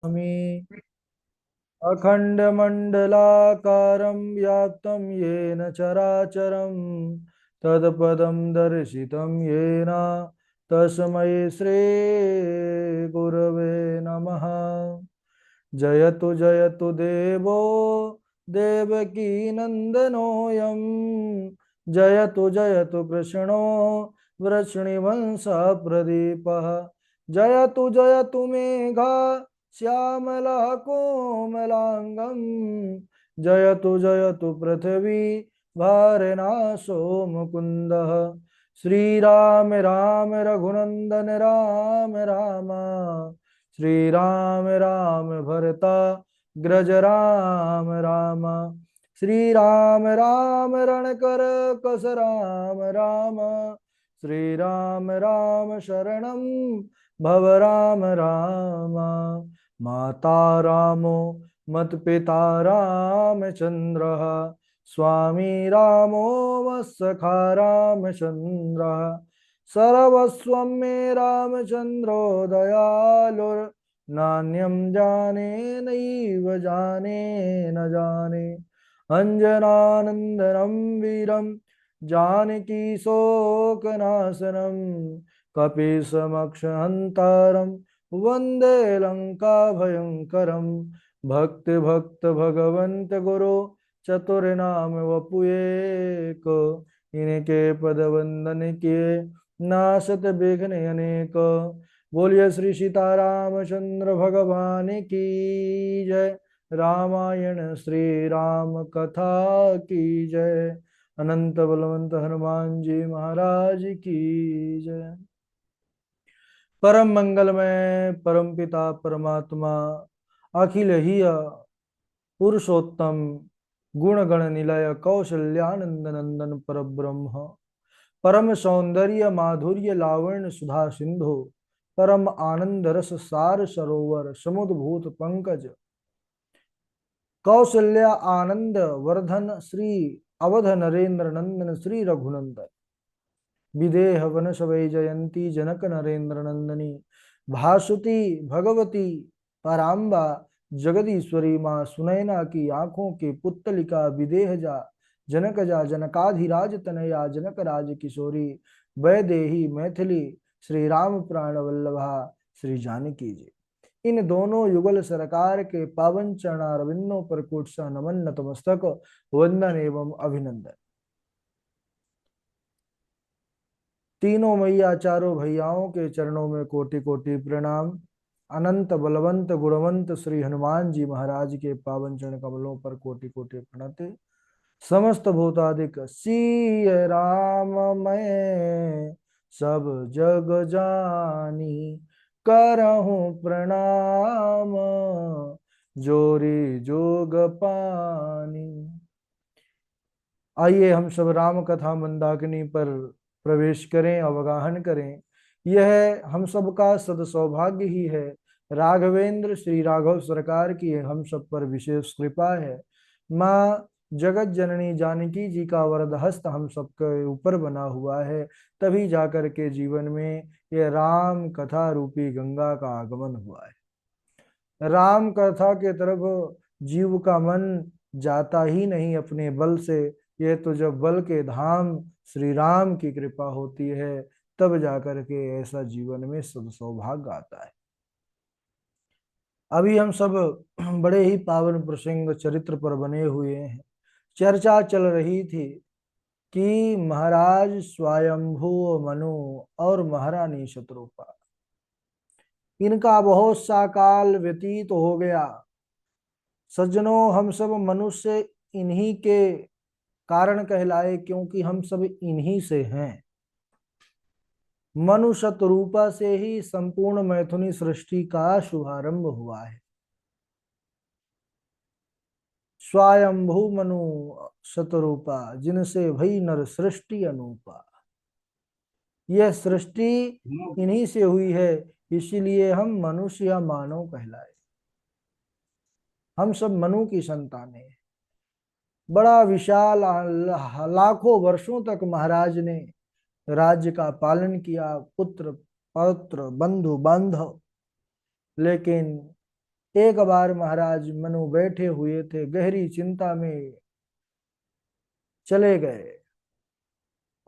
स्वामी अखण्डमण्डलाकारं व्याप्तं येन चराचरं तत्पदं दर्शितं येन तस्मै श्रीगुरवे नमः। जयतु जयतु देवो देवकीनन्दनोऽयं जयतु जयतु कृष्णो वृष्णिवंशप्रदीपः जयतु जयतु मेघा श्यामलः कोमलाङ्गं जयतु जयतु पृथिवी भारेणासो मुकुन्दः। श्रीराम राम रघुनन्दन राम राम श्री राम राम भरता ग्रज राम राम श्री राम राम रणकर कस राम राम श्री राम राम शरणं भव राम राम। माता रामो मत्पिता रामचन्द्रः स्वामी रामो मत्सखा रामचन्द्रः सर्वस्वं मे रामचन्द्रो दयालुर्नान्यं जाने नैव जाने न जाने। अञ्जनानन्दनं वीरं जानकी शोकनाशनं कपीशमक्षहन्तारं वन्दे लङ्काभयङ्करं। भक्ति भक्त भगवन्त गुरु चतुर्नाम वपुएक इनके पद वंदन किए नासत विघ्न अनेक। बोलिए श्री सीतारामचंद्र भगवान की जय। रामायण श्री राम कथा की जय। अनंत बलवंत हनुमान जी महाराज की जय। परम मंगलमय परम पिता परमात्मा अखिल ही पुरुषोत्तम गुण गण निलय कौशल्यानंद नंदन पर ब्रह्म परम सौंदर्य माधुर्य लावण्य सुधा सिंधु परम आनंद रस सार सरोवर समुद्भूत पंकज कौशल्या आनंद वर्धन श्री अवध नरेंद्र नंदन श्री रघुनंदन विदेह वनस वैजयंती जनक नरेंद्र नंदनी भासुती भगवती पराम्बा जगदीश्वरी माँ सुनैना की आंखों के पुत्तलिका विदेह जा जनक जा जनकाधिराज तनया जनक राज किशोरी वैदेही मैथिली श्री राम प्राण वल्लभा श्री जानकी जी। इन दोनों युगल सरकार के पावन चरणारविंदों पर कोट सा नमन नतमस्तक वंदन एवं अभिनंदन। तीनों मैया चारों भैयाओं के चरणों में कोटि कोटि प्रणाम। अनंत बलवंत गुणवंत श्री हनुमान जी महाराज के पावन चरण कमलों पर कोटि कोटि प्रणति। समस्त भूतादिक सिय राम मैं सब जग जानी करहूं प्रणाम जोरी जोग पानी। आइए हम सब राम कथा मंदाकिनी पर प्रवेश करें अवगाहन करें। यह हम सब का सद सौभाग्य ही है। राघवेंद्र श्री राघव सरकार की हम सब पर विशेष कृपा है। माँ जगत जननी जानकी जी का वरद हस्त हम सबके ऊपर बना हुआ है, तभी जाकर के जीवन में यह राम कथा रूपी गंगा का आगमन हुआ है। राम कथा के तरफ जीव का मन जाता ही नहीं अपने बल से। यह तो जब बल के धाम श्री राम की कृपा होती है तब जाकर के ऐसा जीवन में सद सौभाग्य आता है। अभी हम सब बड़े ही पावन प्रसंग चरित्र पर बने हुए हैं। चर्चा चल रही थी कि महाराज स्वयंभू मनु और महारानी शत्रुपा, इनका बहुत सा काल व्यतीत हो गया। सज्जनों, हम सब मनुष्य इन्हीं के कारण कहलाए क्योंकि हम सब इन्हीं से हैं। मनु शतरूपा से ही संपूर्ण मैथुनी सृष्टि का शुभारंभ हुआ है। स्वयंभू मनु शतरूपा जिनसे भई नर सृष्टि अनूपा। यह सृष्टि इन्हीं से हुई है, इसीलिए हम मनुष्य या मानव कहलाए। हम सब मनु की संतानें हैं। बड़ा विशाल लाखों वर्षों तक महाराज ने राज्य का पालन किया, पुत्र पौत्र बंधु बांधव। लेकिन एक बार महाराज मनु बैठे हुए थे, गहरी चिंता में चले गए,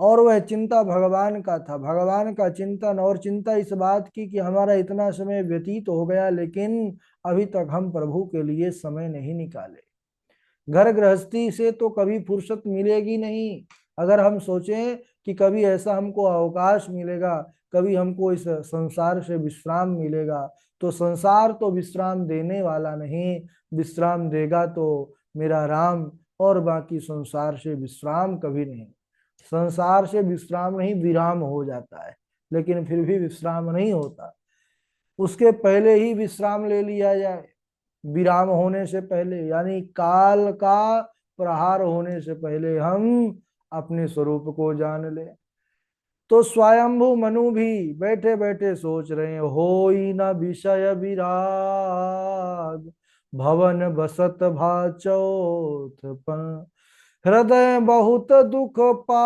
और वह चिंता भगवान का था, भगवान का चिंतन, और चिंता इस बात की कि हमारा इतना समय व्यतीत हो गया लेकिन अभी तक हम प्रभु के लिए समय नहीं निकाले। घर गृहस्थी से तो कभी फुर्सत मिलेगी नहीं। अगर हम सोचें कि कभी ऐसा हमको अवकाश मिलेगा, कभी हमको इस संसार से विश्राम मिलेगा, तो संसार तो विश्राम देने वाला नहीं, विश्राम देगा तो मेरा राम, और बाकी संसार से विश्राम कभी नहीं। संसार से विश्राम नहीं, विराम हो जाता है, लेकिन फिर भी विश्राम नहीं होता। उसके पहले ही विश्राम ले लिया जाए, विराम होने से पहले, यानी काल का प्रहार होने से पहले हम अपने स्वरूप को जान ले। तो स्वयंभू मनु भी बैठे बैठे सोच रहे हैं, होई न विषय विराग, भवन बसत भाचौथ, हृदय बहुत दुख पा,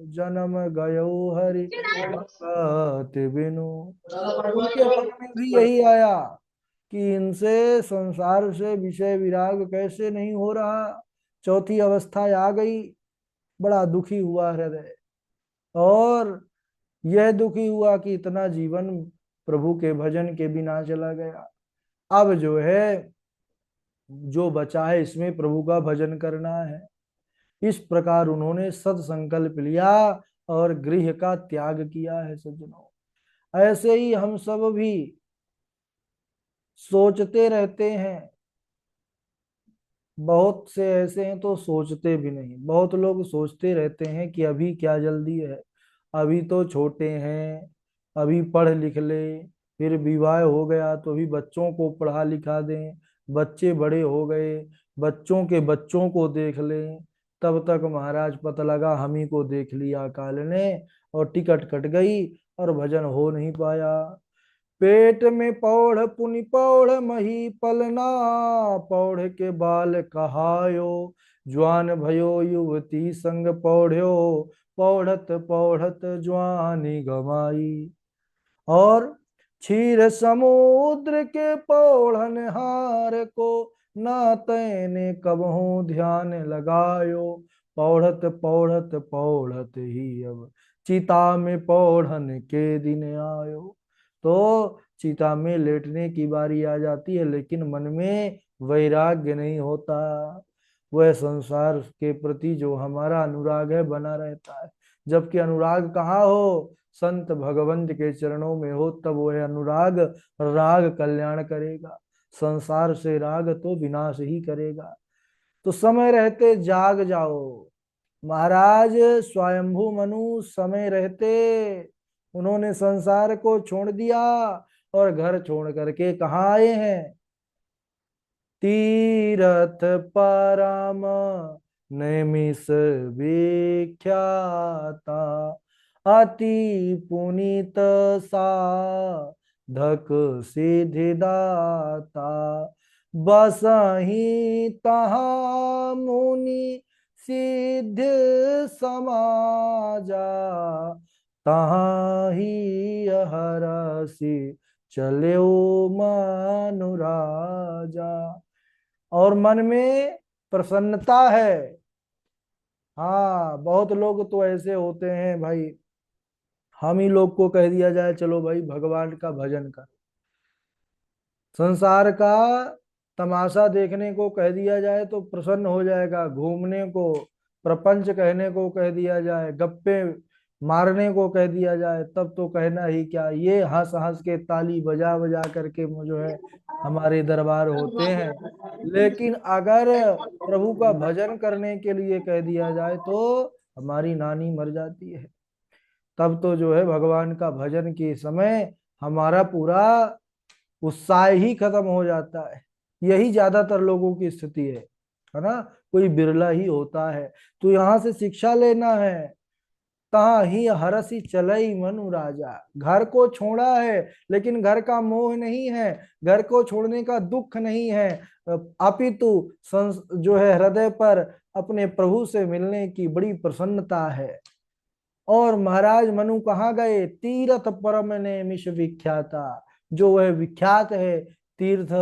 जन्म गयो हरि भगत बिनु। उनके मन में भी यही आया कि इनसे संसार से विषय विराग कैसे नहीं हो रहा, चौथी अवस्था आ गई। बड़ा दुखी हुआ हृदय, और यह दुखी हुआ कि इतना जीवन प्रभु के भजन के बिना चला गया। अब जो है, जो बचा है इसमें प्रभु का भजन करना है। इस प्रकार उन्होंने सद संकल्प लिया और गृह का त्याग किया है सज्जनों। ऐसे ही हम सब भी सोचते रहते हैं, बहुत से ऐसे हैं तो सोचते भी नहीं। बहुत लोग सोचते रहते हैं कि अभी क्या जल्दी है, अभी तो छोटे हैं, अभी पढ़ लिख ले, फिर विवाह हो गया तो अभी बच्चों को पढ़ा लिखा दें, बच्चे बड़े हो गए, बच्चों के बच्चों को देख लें, तब तक महाराज पता लगा हम ही को देख लिया काल ने, और टिकट कट गई और भजन हो नहीं पाया। पेट में पौड़ पुनि पौड़ मही पलना, पौड़ के बाल कहायो, ज्वान भयो युवती संग पौढ़्यो, पौढ़त पौढ़त ज्वानी गमाई। और क्षीर समुद्र के पौढ़न हार को, ना तैने कबहू ध्यान लगायो, पौढ़त पौढ़त पौढ़त ही अब चिता में पौढ़न के दिन आयो। तो चिता में लेटने की बारी आ जाती है, लेकिन मन में वैराग्य नहीं होता। वह संसार के प्रति जो हमारा अनुराग है बना रहता है। जबकि अनुराग कहाँ हो, संत भगवंत के चरणों में हो, तब वह अनुराग राग कल्याण करेगा। संसार से राग तो विनाश ही करेगा। तो समय रहते जाग जाओ। महाराज स्वयंभू मनु समय रहते उन्होंने संसार को छोड़ दिया, और घर छोड़ करके कहाँ आए हैं, तीरथ परम नैमिष विख्याता, अति पुनीत साधक सिद्धिदाता, बसहि तहाँ मुनि सिद्ध समाजा, तहाँ ही हरसि चलो मनुराजा। और मन में प्रसन्नता है। हाँ, बहुत लोग तो ऐसे होते हैं भाई, हम ही लोग को कह दिया जाए चलो भाई भगवान का भजन कर, संसार का तमाशा देखने को कह दिया जाए तो प्रसन्न हो जाएगा, घूमने को, प्रपंच कहने को कह दिया जाए, गप्पे मारने को कह दिया जाए, तब तो कहना ही क्या, ये हंस हंस के ताली बजा बजा करके जो है हमारे दरबार होते हैं। लेकिन अगर प्रभु का भजन करने के लिए कह दिया जाए तो हमारी नानी मर जाती है। तब तो जो है भगवान का भजन के समय हमारा पूरा उत्साह ही खत्म हो जाता है। यही ज्यादातर लोगों की स्थिति है ना, कोई बिरला ही होता है। तो यहाँ से शिक्षा लेना है, तहाँ ही हरसि चलई मनु राजा। घर को छोड़ा है लेकिन घर का मोह नहीं है, घर को छोड़ने का दुख नहीं है, अपितु जो है हृदय पर अपने प्रभु से मिलने की बड़ी प्रसन्नता है। और महाराज मनु कहाँ गए, तीरथ परम ने मिश विख्याता, जो वह विख्यात है तीर्थ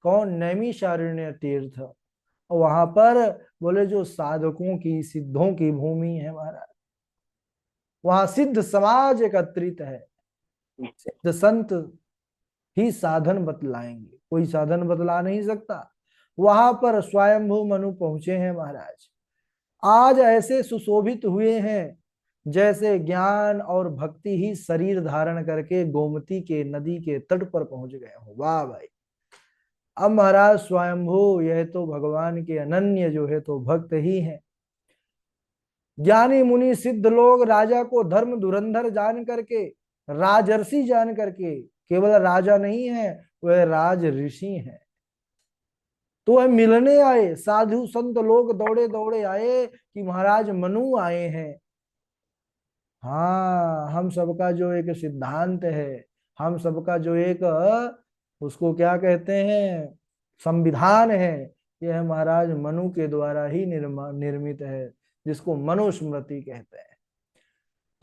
कौन? नैमिषारण्य तीर्थ। और वहां पर बोले जो साधकों की, सिद्धों की भूमि है महाराज, वहां सिद्ध समाज एकत्रित है। सिद्ध संत ही साधन बतलाएंगे, कोई साधन बतला नहीं सकता। वहां पर स्वयंभू मनु पहुंचे हैं महाराज। आज ऐसे सुशोभित हुए हैं जैसे ज्ञान और भक्ति ही शरीर धारण करके गोमती के नदी के तट पर पहुंच गए हो। वाह भाई! अब महाराज स्वयंभू यह तो भगवान के अनन्य जो है तो भक्त ही हैं। ज्ञानी मुनि सिद्ध लोग राजा को धर्म धुरंधर जान करके, राजर्षि जान करके, केवल राजा नहीं है, वह राज ऋषि हैं, तो वह मिलने आए। साधु संत लोग दौड़े दौड़े आए कि महाराज मनु आए हैं। हाँ, हम सबका जो एक सिद्धांत है, हम सबका जो एक उसको क्या कहते हैं, संविधान है, यह महाराज मनु के द्वारा ही निर्मित है, जिसको मनुस्मृति कहते हैं।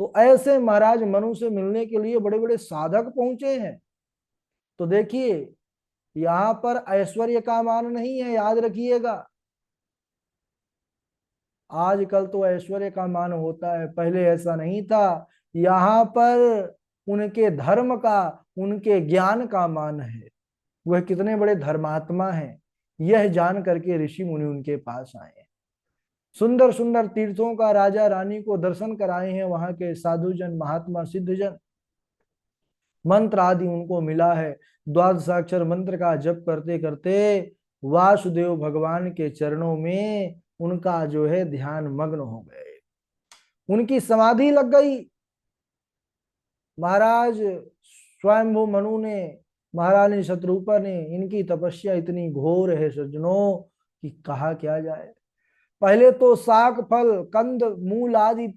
तो ऐसे महाराज मनु से मिलने के लिए बड़े बड़े साधक पहुंचे हैं। तो देखिए, यहां पर ऐश्वर्य का मान नहीं है, याद रखिएगा। आजकल तो ऐश्वर्य का मान होता है, पहले ऐसा नहीं था। यहाँ पर उनके धर्म का, उनके ज्ञान का मान है। वह कितने बड़े धर्मात्मा हैं, यह जान करके ऋषि मुनि उनके पास आए। सुंदर सुंदर तीर्थों का राजा रानी को दर्शन कराए हैं वहां के साधुजन, महात्मा, सिद्धजन। मंत्र आदि उनको मिला है। द्वादशाक्षर मंत्र का जप करते करते वासुदेव भगवान के चरणों में उनका जो है ध्यान मग्न हो गए, उनकी समाधि लग गई। महाराज स्वयंभू मनु ने, महारानी शत्रुपा ने, इनकी तपस्या इतनी घोर है सज्जनों कि कहा क्या जाए। पहले तो शाक फल, कंद मूल आदि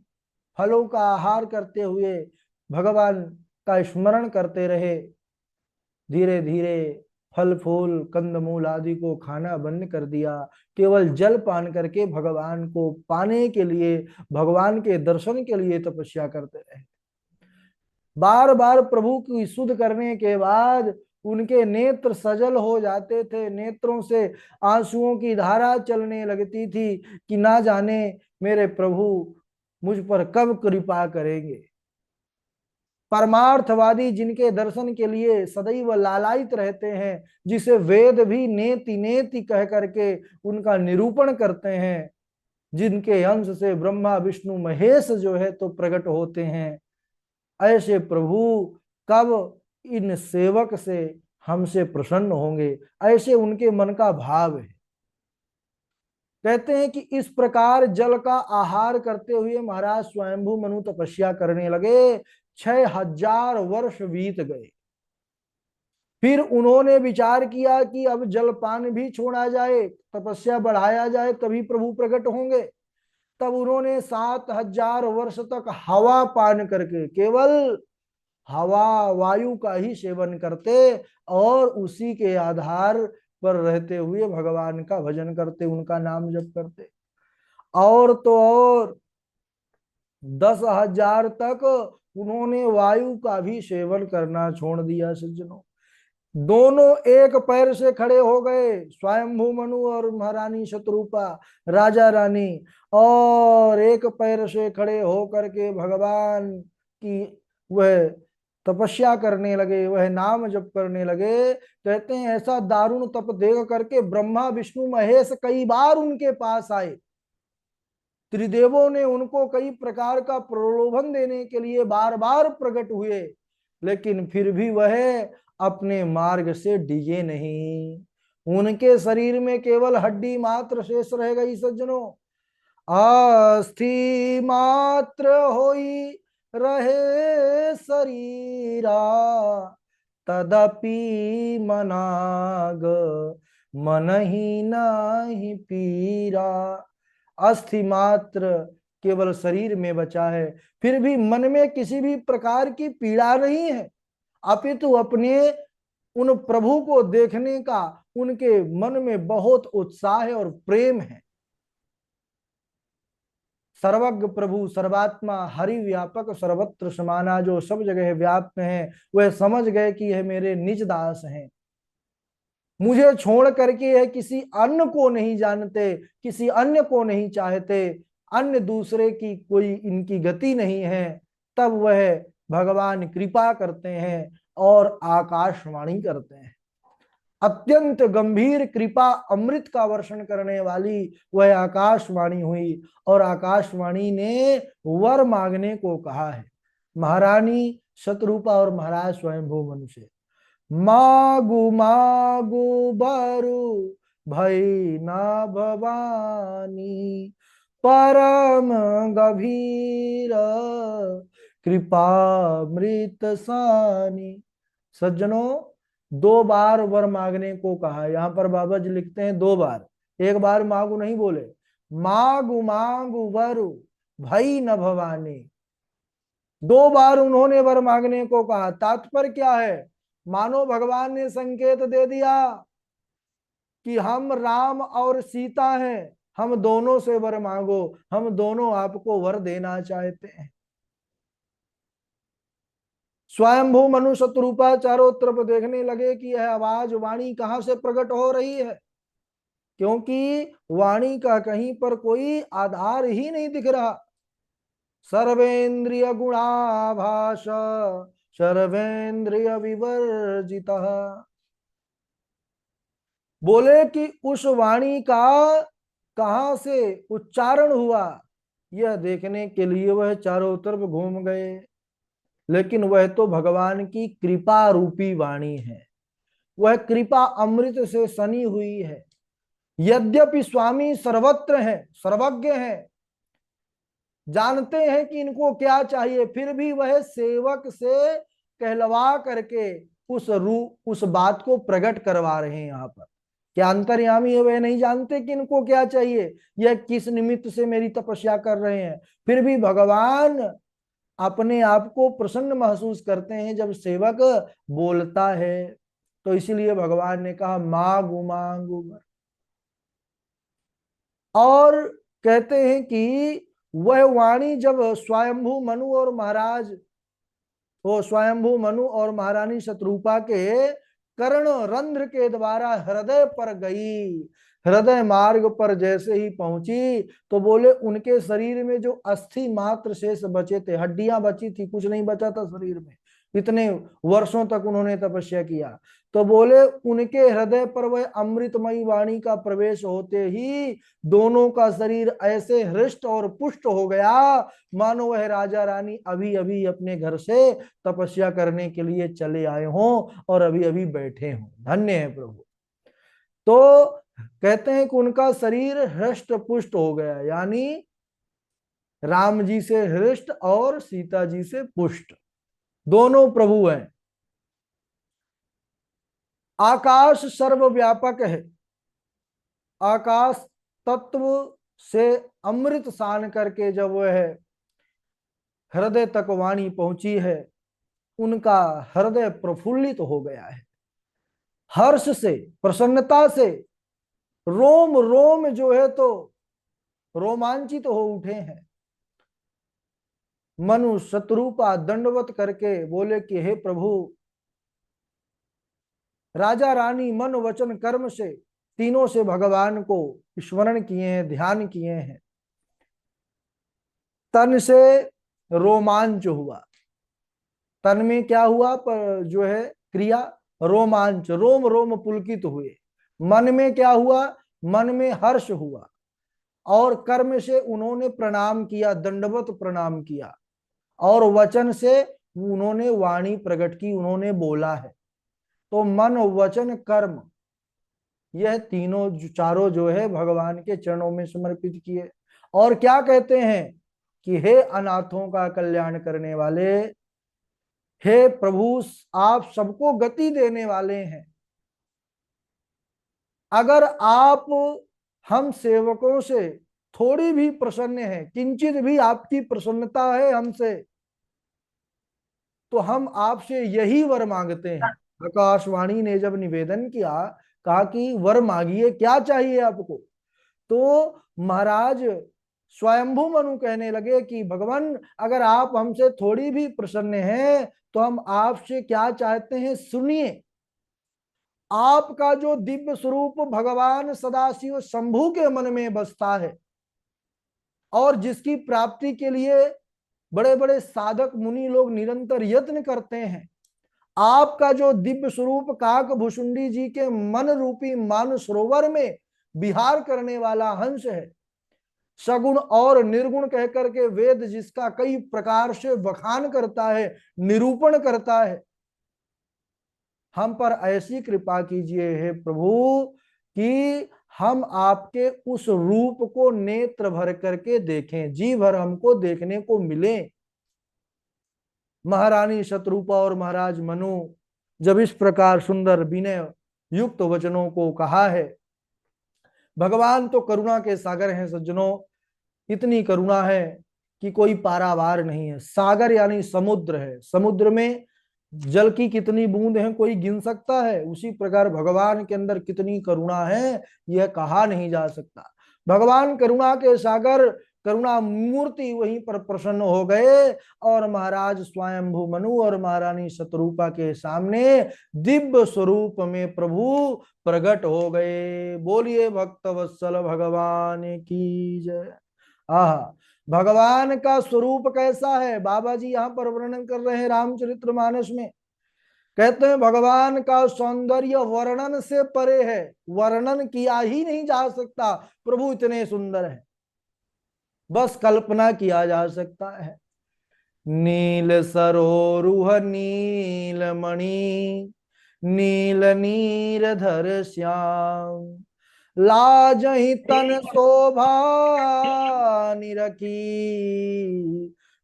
फलों का आहार करते हुए भगवान का स्मरण करते रहे। धीरे धीरे फल फूल कंदमूल आदि को खाना बंद कर दिया। केवल जल पान करके भगवान को पाने के लिए, भगवान के दर्शन के लिए तपस्या करते रहे। बार बार प्रभु की शुद्ध करने के बाद उनके नेत्र सजल हो जाते थे, नेत्रों से आंसुओं की धारा चलने लगती थी कि ना जाने मेरे प्रभु मुझ पर कब कृपा करेंगे। परमार्थवादी जिनके दर्शन के लिए सदैव लालायित रहते हैं, जिसे वेद भी नेति नेति कह करके उनका निरूपण करते हैं, जिनके अंश से ब्रह्मा विष्णु महेश जो है तो प्रकट होते हैं, ऐसे प्रभु कब इन सेवक से हमसे प्रसन्न होंगे, ऐसे उनके मन का भाव है। कहते हैं कि इस प्रकार जल का आहार करते हुए महाराज स्वयंभू मनु तपस्या करने लगे। 6000 वर्ष बीत गए। फिर उन्होंने विचार किया कि अब जलपान भी छोड़ा जाए, तपस्या बढ़ाया जाए, तभी प्रभु प्रकट होंगे। तब उन्होंने 7000 वर्ष तक हवा पान करके, केवल हवा वायु का ही सेवन करते और उसी के आधार पर रहते हुए भगवान का भजन करते, उनका नाम जप करते। और तो और 10,000 तक उन्होंने वायु का भी सेवन करना छोड़ दिया सज्जनों। दोनों एक पैर से खड़े हो गए, स्वयंभू मनु और महारानी शत्रुपा, राजा रानी, और एक पैर से खड़े होकर के भगवान की वह तपस्या करने लगे, वह नाम जप करने लगे। कहते हैं ऐसा दारुण तप देख करके ब्रह्मा विष्णु महेश कई बार उनके पास आए। त्रिदेवों ने उनको कई प्रकार का प्रलोभन देने के लिए बार बार प्रकट हुए, लेकिन फिर भी वह अपने मार्ग से डिगे नहीं। उनके शरीर में केवल हड्डी मात्र शेष रह गई सज्जनों। अस्थि मात्र होई रहे शरीरा, तदपि मनाग मन ही नाही पीरा। अस्थि मात्र केवल शरीर में बचा है, फिर भी मन में किसी भी प्रकार की पीड़ा नहीं है, अपितु अपने उन प्रभु को देखने का उनके मन में बहुत उत्साह है और प्रेम है। सर्वज्ञ प्रभु, सर्वात्मा, हरि व्यापक, सर्वत्र समाना, जो सब जगह व्याप्त हैं, वह समझ गए कि यह मेरे निज दास हैं। मुझे छोड़ करके यह किसी अन्य को नहीं जानते, किसी अन्य को नहीं चाहते, अन्य दूसरे की कोई इनकी गति नहीं है। तब वह भगवान कृपा करते हैं और आकाशवाणी करते हैं। अत्यंत गंभीर कृपा अमृत का वर्षण करने वाली वह आकाशवाणी हुई और आकाशवाणी ने वर मांगने को कहा है। महारानी शतरूपा और महाराज स्वयंभू मनु से, मागु मागु बारु भई ना भवानी, परम गभीर कृपामृत सानी। सज्जनों, दो बार वर मांगने को कहा। यहाँ पर बाबा जी लिखते हैं दो बार, एक बार मांगू नहीं बोले। मागु मागु वरु भई न भवानी, दो बार उन्होंने वर मांगने को कहा। तात्पर्य क्या है? मानो भगवान ने संकेत दे दिया कि हम राम और सीता हैं, हम दोनों से वर मांगो, हम दोनों आपको वर देना चाहते हैं। स्वयंभू मनु शतरूपा चारों तरफ देखने लगे कि यह आवाज वाणी कहां से प्रकट हो रही है, क्योंकि वाणी का कहीं पर कोई आधार ही नहीं दिख रहा। सर्वेंद्रिय गुणाभास सर्वेंद्रिय विवर्जित, बोले कि उस वाणी का कहां से उच्चारण हुआ, यह देखने के लिए वह चारों तरफ घूम गए। लेकिन वह तो भगवान की कृपा रूपी वाणी है, वह कृपा अमृत से सनी हुई है। यद्यपि स्वामी सर्वत्र है, सर्वज्ञ है, जानते हैं कि इनको क्या चाहिए, फिर भी वह सेवक से कहलवा करके उस बात को प्रकट करवा रहे हैं। यहाँ पर क्या अंतर्यामी है वह नहीं जानते कि इनको क्या चाहिए, यह किस निमित्त से मेरी तपस्या कर रहे हैं। फिर भी भगवान अपने आप को प्रसन्न महसूस करते हैं जब सेवक बोलता है। तो इसीलिए भगवान ने कहा मांगू मांगू। और कहते हैं कि वह वाणी जब स्वयंभू मनु और महाराज, वो स्वयंभू मनु और महारानी शतरूपा के कर्ण रंध्र के द्वारा हृदय पर गई, हृदय मार्ग पर जैसे ही पहुंची तो बोले उनके शरीर में जो अस्थि मात्र शेष बचे थे, हड्डियां बची थी, कुछ नहीं बचा था शरीर में, इतने वर्षों तक उन्होंने तपस्या किया। तो बोले उनके हृदय पर वह अमृतमयी वाणी का प्रवेश होते ही दोनों का शरीर ऐसे हृष्ट और पुष्ट हो गया मानो वह राजा रानी अभी अभी अपने घर से तपस्या करने के लिए चले आए हों और अभी अभी बैठे हों। धन्य है प्रभु। तो कहते हैं कि उनका शरीर हृष्ट पुष्ट हो गया, यानी राम जी से हृष्ट और सीता जी से पुष्ट, दोनों प्रभु हैं। आकाश सर्वव्यापक है, आकाश तत्व से अमृत सान करके जब वह हृदय तक वाणी पहुंची है, उनका हृदय प्रफुल्लित हो गया है, हर्ष से, प्रसन्नता से रोम रोम जो है तो रोमांचित हो उठे हैं। मनु शतरूपा दंडवत करके बोले कि हे प्रभु, राजा रानी मन वचन कर्म से तीनों से भगवान को स्मरण किए हैं, ध्यान किए हैं, तन से रोमांच हुआ। तन में क्या हुआ पर जो है क्रिया रोमांच, रोम रोम पुलकित हुए। मन में क्या हुआ, मन में हर्ष हुआ। और कर्म से उन्होंने प्रणाम किया, दंडवत प्रणाम किया। और वचन से उन्होंने वाणी प्रकट की, उन्होंने बोला है। तो मन वचन कर्म यह तीनों चारों जो है भगवान के चरणों में समर्पित किए। और क्या कहते हैं कि हे अनाथों का कल्याण करने वाले, हे प्रभु आप सबको गति देने वाले हैं, अगर आप हम सेवकों से थोड़ी भी प्रसन्न है, किंचित भी आपकी प्रसन्नता है हमसे, तो हम आपसे यही वर मांगते हैं। आकाशवाणी ने जब निवेदन किया, कहा कि वर मांगिए, क्या चाहिए आपको? तो महाराज स्वयंभू मनु कहने लगे कि भगवान अगर आप हमसे थोड़ी भी प्रसन्न हैं तो हम आपसे क्या चाहते हैं सुनिए। आपका जो दिव्य स्वरूप भगवान सदाशिव शंभु के मन में बसता है और जिसकी प्राप्ति के लिए बड़े बड़े साधक मुनि लोग निरंतर यत्न करते हैं, आपका जो दिव्य स्वरूप काक भुषुंडी जी के मन रूपी मान सरोवर में विहार करने वाला हंस है, सगुण और निर्गुण कहकर के वेद जिसका कई प्रकार से बखान करता है, निरूपण करता है, हम पर ऐसी कृपा कीजिए हे प्रभु कि हम आपके उस रूप को नेत्र भर करके देखें, जी भर हमको देखने को मिले। महारानी शत्रुपा और महाराज मनु जब इस प्रकार सुंदर विनय युक्त वचनों को कहा है, भगवान तो करुणा के सागर हैं सज्जनों, इतनी करुणा है कि कोई पारावार नहीं है। सागर यानी समुद्र है, समुद्र में जल की कितनी बूंद है कोई गिन सकता है? उसी प्रकार भगवान के अंदर कितनी करुणा है यह कहा नहीं जा सकता। भगवान करुणा के सागर, करुणा मूर्ति वहीं पर प्रसन्न हो गए और महाराज स्वयंभू मनु और महारानी शतरूपा के सामने दिव्य स्वरूप में प्रभु प्रकट हो गए। बोलिए भक्त वत्सल भगवान की जय। आह, भगवान का स्वरूप कैसा है बाबा जी यहाँ पर वर्णन कर रहे हैं रामचरितमानस में। कहते हैं भगवान का सौंदर्य वर्णन से परे है, वर्णन किया ही नहीं जा सकता। प्रभु इतने सुंदर है, बस कल्पना किया जा सकता है। नील सरोरुह नील मणि, नील नीरधर श्याम, लाजहि तन शोभा निरखी,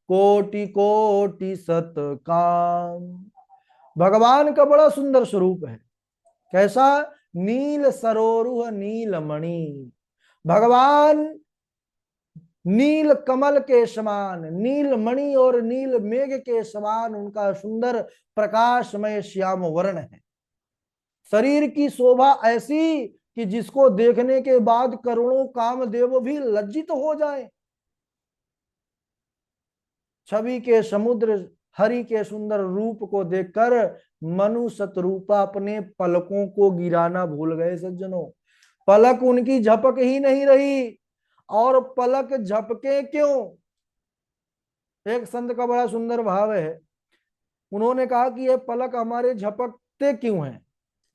कोटि कोटि सत काम। भगवान का बड़ा सुंदर स्वरूप है। कैसा? नील सरोरुह नील मणि, भगवान नील कमल के समान, नील मणि और नील मेघ के समान उनका सुंदर प्रकाशमय श्याम वर्ण है। शरीर की शोभा ऐसी कि जिसको देखने के बाद करोड़ों कामदेव भी लज्जित हो जाए। छवि के समुद्र हरि के सुंदर रूप को देखकर मनु शतरूपा अपने पलकों को गिराना भूल गए सज्जनों। पलक उनकी झपक ही नहीं रही। और पलक झपके क्यों? एक संत का बड़ा सुंदर भाव है, उन्होंने कहा कि ये पलक हमारे झपकते क्यों हैं?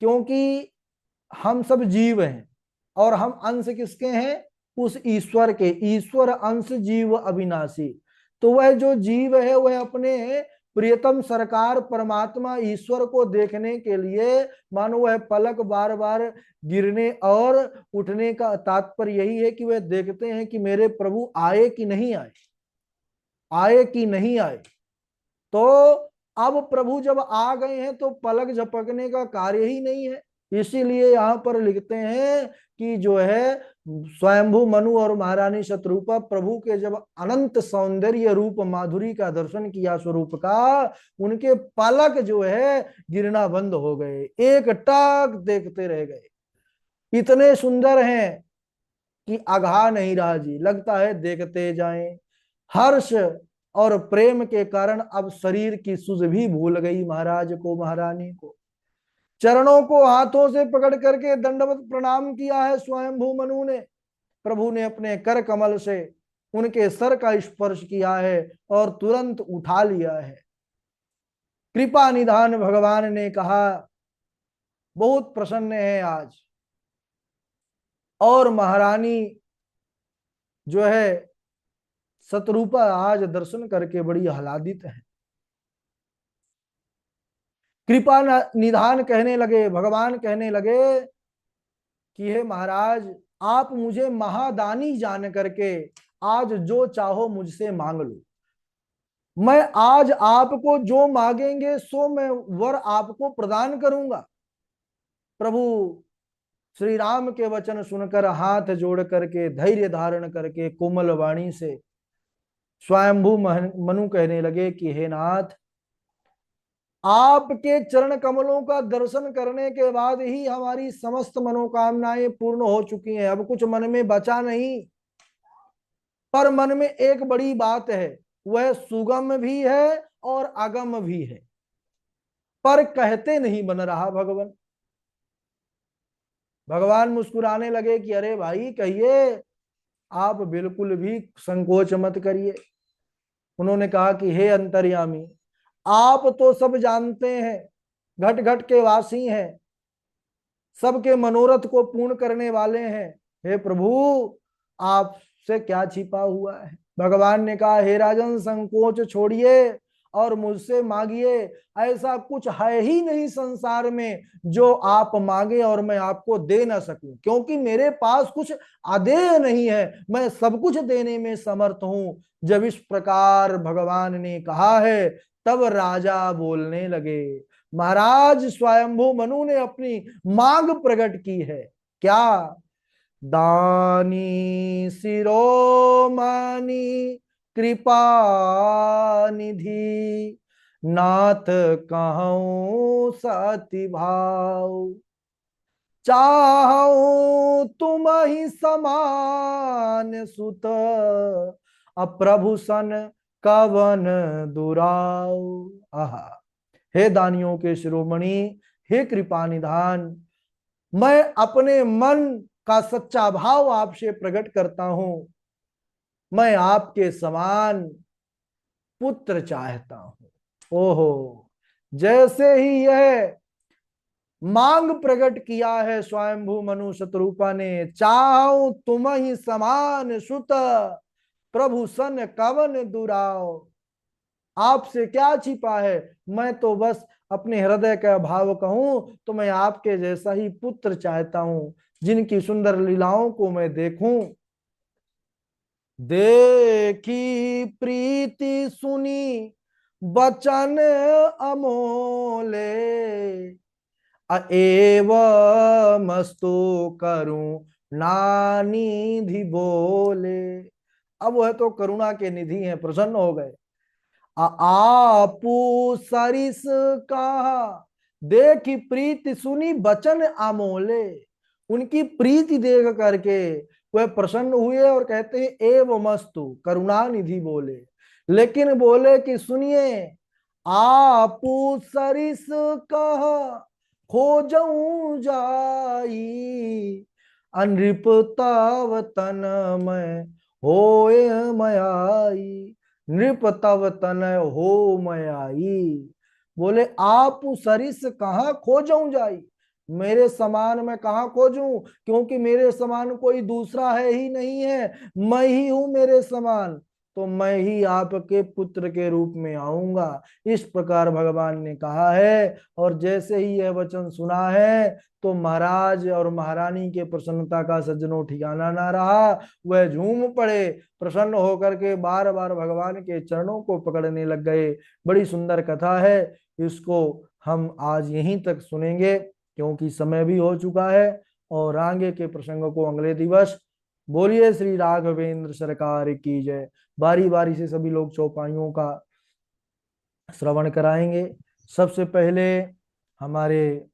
क्योंकि हम सब जीव हैं और हम अंश किसके हैं? उस ईश्वर के। ईश्वर अंश जीव अविनाशी। तो वह जो जीव है वह अपने प्रियतम सरकार परमात्मा ईश्वर को देखने के लिए मानो वह पलक बार बार गिरने और उठने का तात्पर्य यही है कि वह देखते हैं कि मेरे प्रभु आए कि नहीं आए, आए कि नहीं आए। तो अब प्रभु जब आ गए हैं तो पलक झपकने का कार्य ही नहीं है। इसीलिए यहाँ पर लिखते हैं कि जो है स्वयंभू मनु और महारानी शतरूपा प्रभु के जब अनंत सौंदर्य रूप माधुरी का दर्शन किया स्वरूप का, उनके पलक जो है गिरना बंद हो गए, एक टक देखते रह गए। इतने सुंदर हैं कि अघा नहीं रहा जी, लगता है देखते जाएं। हर्ष और प्रेम के कारण अब शरीर की सुध भी भूल गई महाराज को, महारानी को। चरणों को हाथों से पकड़ करके दंडवत प्रणाम किया है स्वयंभू मनु ने। प्रभु ने अपने कर कमल से उनके सर का स्पर्श किया है और तुरंत उठा लिया है। कृपा निधान भगवान ने कहा बहुत प्रसन्न है आज। और महारानी जो है शतरूपा आज दर्शन करके बड़ी आह्लादित है। कृपा निधान कहने लगे, भगवान कहने लगे कि हे महाराज आप मुझे महादानी जान करके आज जो चाहो मुझसे मांग लो। मैं आज आपको जो मांगेंगे सो मैं वर आपको प्रदान करूंगा। प्रभु श्री राम के वचन सुनकर हाथ जोड़ करके धैर्य धारण करके कोमल वाणी से स्वयंभू मनु कहने लगे कि हे नाथ, आपके चरण कमलों का दर्शन करने के बाद ही हमारी समस्त मनोकामनाएं पूर्ण हो चुकी हैं। अब कुछ मन में बचा नहीं। पर मन में एक बड़ी बात है, वह सुगम भी है और अगम भी है, पर कहते नहीं बन रहा भगवान। भगवान मुस्कुराने लगे कि अरे भाई कहिए, आप बिल्कुल भी संकोच मत करिए। उन्होंने कहा कि हे अंतर्यामी, आप तो सब जानते हैं, घट घट के वासी हैं, सबके मनोरथ को पूर्ण करने वाले हैं। हे प्रभु, आपसे क्या छिपा हुआ है। भगवान ने कहा, हे राजन, संकोच छोड़िए और मुझसे मांगिए। ऐसा कुछ है ही नहीं संसार में जो आप मांगे और मैं आपको दे ना सकूं, क्योंकि मेरे पास कुछ अदेय नहीं है, मैं सब कुछ देने में समर्थ हूं। जब इस प्रकार भगवान ने कहा है, तब राजा बोलने लगे। महाराज स्वयंभू मनु ने अपनी मांग प्रकट की है। क्या? दानी शिरोमणि कृपा निधि, नाथ कहूं सति भाव, चाहूं तुम ही समान सुत, अप्रभु सन कवन दुराव। आहा। हे दानियों के शिरोमणि, हे कृपा निधान, मैं अपने मन का सच्चा भाव आपसे प्रकट करता हूं। मैं आपके समान पुत्र चाहता हूं। ओहो, जैसे ही यह मांग प्रकट किया है स्वयंभू मनु शतरूपा ने, चाहूं तुम ही समान सुत, प्रभु सन कवन दुराव। आपसे क्या छिपा है, मैं तो बस अपने हृदय का भाव कहूं तो मैं आपके जैसा ही पुत्र चाहता हूं, जिनकी सुंदर लीलाओं को मैं देखूं। देखी प्रीति सुनी बचन अमोले, एव मस्तु करूं नानिधि बोले। अब वह तो करुणा के निधि हैं, प्रसन्न हो गए। आपू सरिस कहा, देखी प्रीति सुनी बचन अमोले। उनकी प्रीति देख करके वह प्रसन्न हुए और कहते हैं एव मस्तु करुणा निधि बोले। लेकिन बोले कि सुनिए, आपू सरिस कहा खोजऊं जाई, अनृप तव तन में होए मयाई। नृप तव तन हो मयाई। बोले आप सरिस कहाँ खोजूं जाई, मेरे समान मैं कहाँ खोजूं, क्योंकि मेरे समान कोई दूसरा है ही नहीं है, मैं ही हूं मेरे समान। तो मैं ही आपके पुत्र के रूप में आऊंगा, इस प्रकार भगवान ने कहा है। और जैसे ही यह वचन सुना है तो महाराज और महारानी के प्रसन्नता का सज्जनों ठिकाना ना रहा। वह झूम पड़े, प्रसन्न होकर के बार बार भगवान के चरणों को पकड़ने लग गए। बड़ी सुंदर कथा है, इसको हम आज यहीं तक सुनेंगे क्योंकि समय भी हो चुका है, और आगे के प्रसंग को अगले दिवस। बोलिए श्री राघवेंद्र सरकार की जय। बारी बारी से सभी लोग चौपाइयों का श्रवण कराएंगे। सबसे पहले हमारे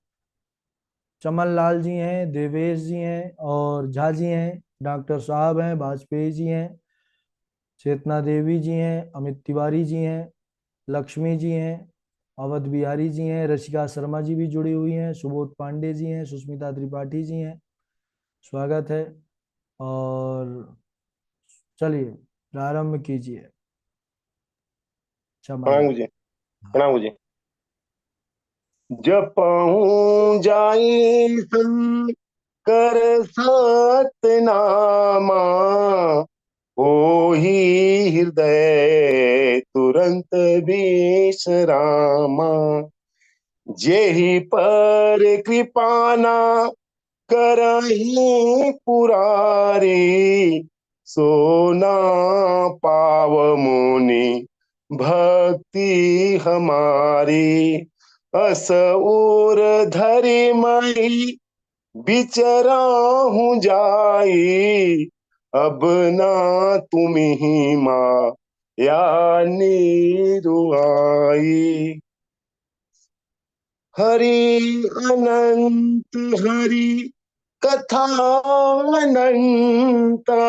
चमन लाल जी हैं, देवेश जी हैं और झा जी हैं, डॉक्टर साहब हैं, वाजपेयी जी हैं, चेतना देवी जी हैं, अमित तिवारी जी हैं, लक्ष्मी जी हैं, अवध बिहारी जी हैं, रशिका शर्मा जी भी जुड़ी हुई हैं, सुबोध पांडे जी हैं, सुष्मिता त्रिपाठी जी हैं। स्वागत है। और चलिए प्रारंभ कीजिए। चमन प्रणाम लाल। गुरुजी। प्रणाम गुरुजी। जपऊं जाई कर सतनामा, होहि हृदय तुरंत विश्रामा। जेहि पर कृपाना करहि पुरारी, सोना पाव मुनि भक्ति हमारी। अस उर धरि मही बिचराहूं जाई, अब ना तुम ही माँ या निरुआई। हरि अनंत हरि कथा अनंता,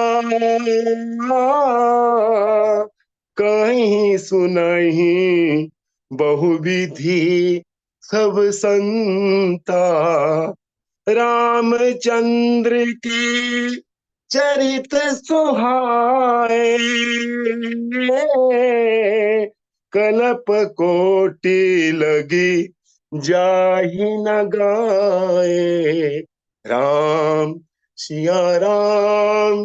कहीं सुनहि बहुविधि सब संता। रामचंद्र की चरित सुहाए, कलप कोटि लगी जाहि न गाए। राम सिया राम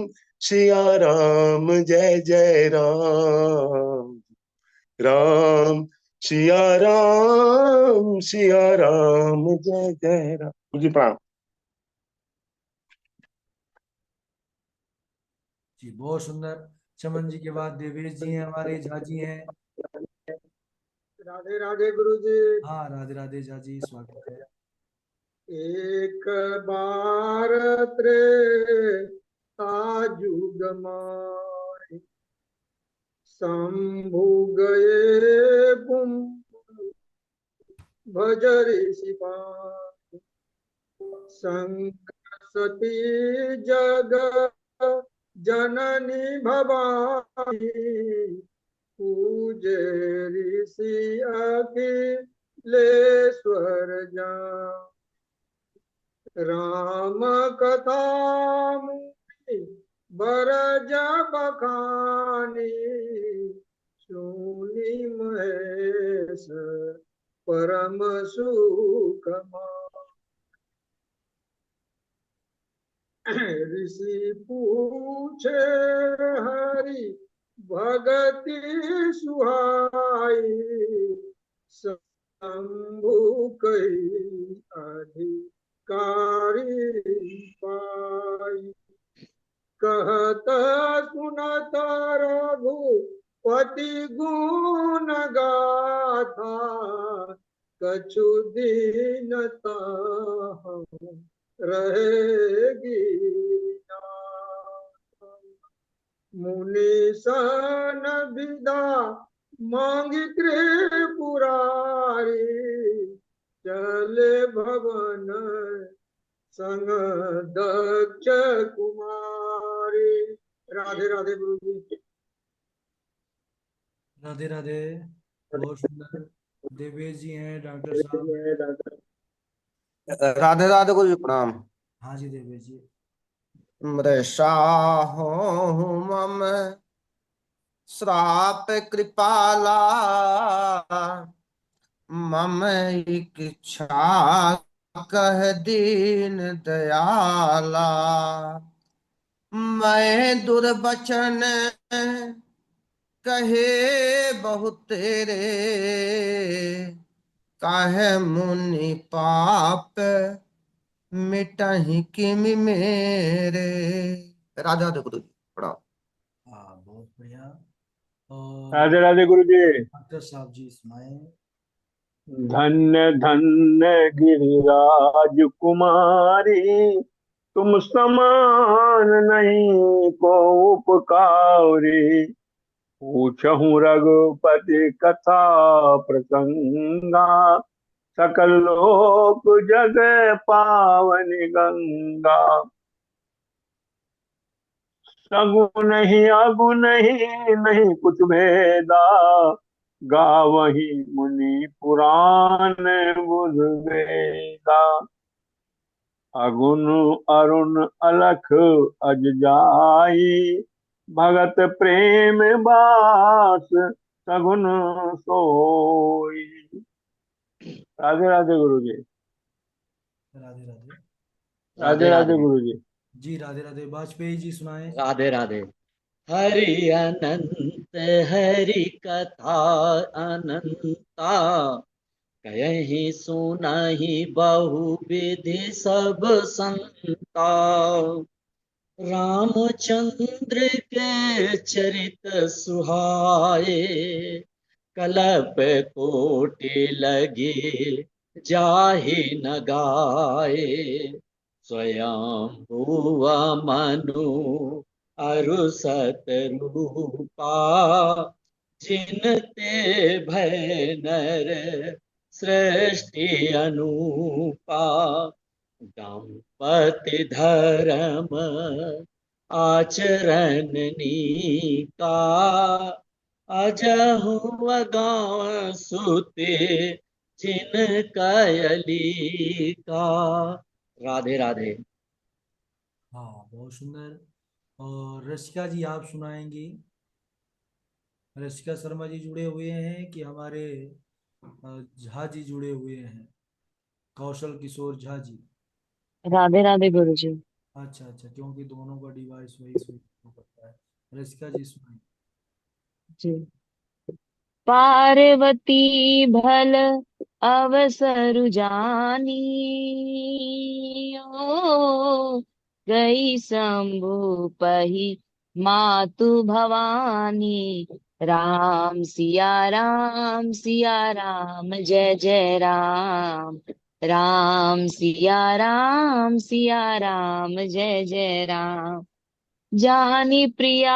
जय जय राम। राम सिया राम जय जय राम जी। प्रणाम। जी बहुत सुंदर। चमन जी के बाद देवेश जी हैं, हमारे झा जी हैं। राधे राधे गुरु जी। हाँ राधे राधे झा जी, स्वागत है। एक बार त्रेता माय शंभु गए पुम भजरी सिपाही। शंकर सती जग जननी भवानी पूजे ऋषि अखिलेश्वर जान। राम कथा बरज बखानी सुनी महेश परम सुख ऋषि पूछे हरि भगति सुहाई शंभु कई अधिकारी पाई। कहत सुनत रघुपति गुण गाथा कछु दीनता रहेगी। मुनि सन विदा मांग त्रिपुरारी चले भवन संग दक्ष कुमारी। राधे राधे गुरु जी। राधे राधे, बहुत सुंदर। देवेश जी हैं, डॉक्टर साहब। राधे राधे गुरु जी प्रणाम। हाँ जी देवेश जी। मृषाहो मम श्राप कृपाला मम इच्छा कह दीन दयाला। मैं दुर्बचन कहे बहुत तेरे काहे मुनि पाप मिटहि किमि मेरे। राधा राधे गुरु जी प्रणाम। हाँ बहुत बढ़िया। और राधे राधे गुरु जी। डॉक्टर साहब जी सुनाए। धन्य धन्य गिरिराज कुमारी, तुम समान नहीं को उपकारी। पूछहु रघुपति कथा प्रसंगा, सकल लोक जग पावनी गंगा। सगुन ही अगुन ही नहीं कुछ भेदा, गावही मुनि पुराण बुध वेदा। अगुन अरुण अलख अज जाई, भगत प्रेम बास सगुन सोई। राधे राधे गुरु जी। राधे राधे। राधे राधे गुरु जी। जी राधे राधे। वाजपेयी जी सुनाए। राधे राधे। हरि अनंत हरि कथा अनंता, कहीं सुनाहि बहु विधि सब संता। रामचंद्र के चरित सुहाए, कलप कोटि लगी जाहि न गाए। स्वयं हुआ मनु अरु सत रूपा, जिनते भय नर सृष्टि अनुपा। दंपति धर्म आचरण नीका, अजहु अगाँ सुते जिन कयली का। राधे राधे। हाँ, बहुत सुंदर। और रसिका जी, आप सुनाएंगी? रसिका शर्मा जी जुड़े हुए हैं कि हमारे झा जी जुड़े हुए हैं, कौशल किशोर झा जी? राधे राधे गुरु जी। अच्छा अच्छा, क्योंकि दोनों का डिवाइस वही स्विच करता है। रसिका जी सुनाइए। जी। पार्वती भल अवसरु जानी, ओ गई शंभु पही मातु भवानी। सिया राम जय जय राम। सिया राम जय जय राम। जानी प्रिया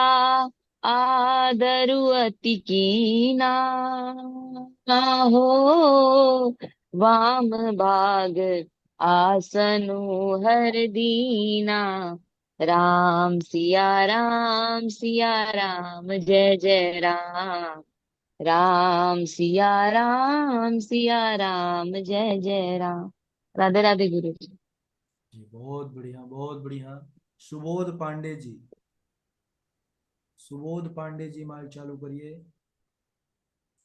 आदरु अति कीना, हो वाम भाग आसनु हर दीना। सिया राम जय जय राम। सिया राम जय जय राम। राधे राधे गुरु जी। जी बहुत बढ़िया, बहुत बढ़िया। सुबोध पांडे जी, सुबोध पांडे जी, माइक चालू करिए।